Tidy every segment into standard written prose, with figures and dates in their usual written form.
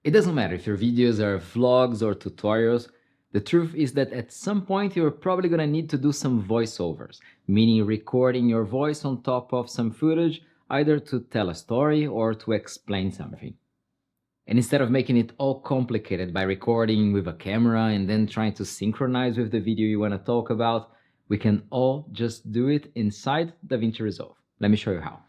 It doesn't matter if your videos are vlogs or tutorials. The truth is that at some point you're probably gonna need to do some voiceovers, meaning recording your voice on top of some footage, either to tell a story or to explain something. And instead of making it all complicated by recording with a camera and then trying to synchronize with the video you want to talk about, we can all just do it inside DaVinci Resolve. Let me show you how.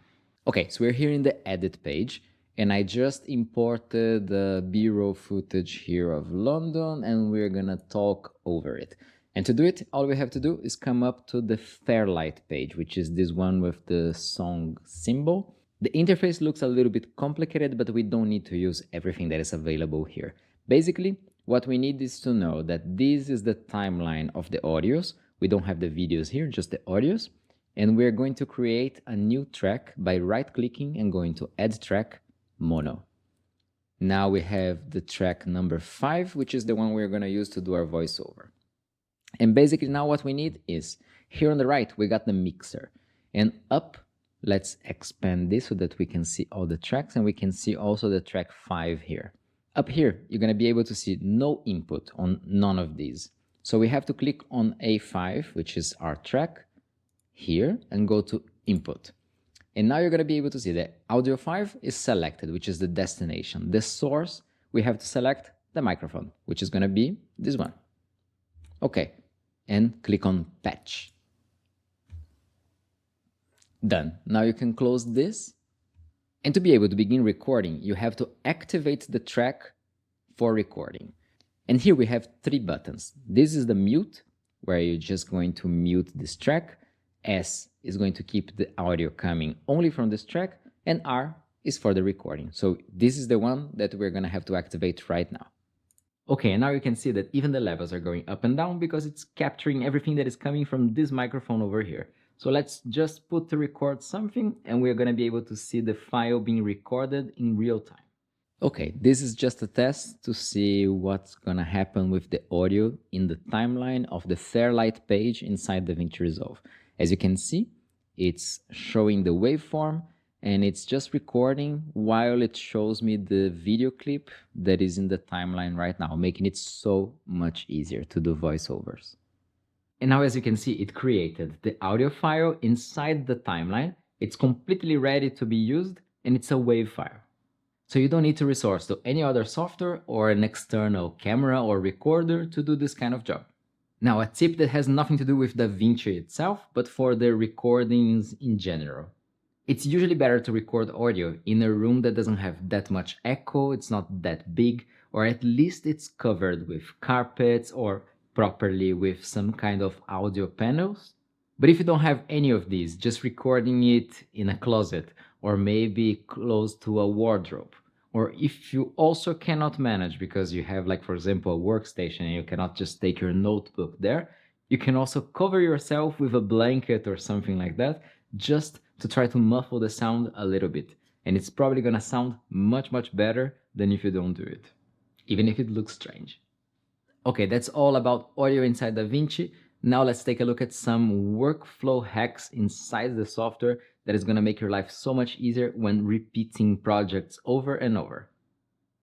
Okay, so we're here in the edit page, and I just imported the B-roll footage here of London, and we're gonna talk over it. And to do it, all we have to do is come up to the Fairlight page, which is this one with the song symbol. The interface looks a little bit complicated, but we don't need to use everything that is available here. Basically, what we need is to know that this is the timeline of the audios. We don't have the videos here, just the audios. And we're going to create a new track by right-clicking and going to Add Track, Mono. Now we have the track number 5, which is the one we're going to use to do our voiceover. And basically now what we need is, here on the right, we got the mixer. And up, let's expand this so that we can see all the tracks, and we can see also the track 5 here. Up here, you're going to be able to see no input on none of these. So we have to click on A5, which is our track, here, and go to Input. And now you're going to be able to see that Audio 5 is selected, which is the destination. The source, we have to select the microphone, which is going to be this one. Okay, and click on Patch. Done. Now you can close this. And to be able to begin recording, you have to activate the track for recording. And here we have 3 buttons. This is the mute, where you're just going to mute this track. S is going to keep the audio coming only from this track, and R is for the recording. So this is the one that we're going to have to activate right now. Okay, and now you can see that even the levels are going up and down because it's capturing everything that is coming from this microphone over here. So let's just put to record something, and we're going to be able to see the file being recorded in real time. Okay, this is just a test to see what's going to happen with the audio in the timeline of the Fairlight page inside DaVinci Resolve. As you can see, it's showing the waveform, and it's just recording while it shows me the video clip that is in the timeline right now, making it so much easier to do voiceovers. And now, as you can see, it created the audio file inside the timeline. It's completely ready to be used, and it's a WAV file. So you don't need to resort to any other software or an external camera or recorder to do this kind of job. Now, a tip that has nothing to do with DaVinci itself, but for the recordings in general. It's usually better to record audio in a room that doesn't have that much echo, it's not that big, or at least it's covered with carpets or properly with some kind of audio panels. But if you don't have any of these, just recording it in a closet or maybe close to a wardrobe. Or if you also cannot manage because you have, like, for example, a workstation and you cannot just take your notebook there, you can also cover yourself with a blanket or something like that, just to try to muffle the sound a little bit. And it's probably gonna sound much, much better than if you don't do it, even if it looks strange. Okay, that's all about audio inside DaVinci. Now let's take a look at some workflow hacks inside the software that is going to make your life so much easier when repeating projects over and over.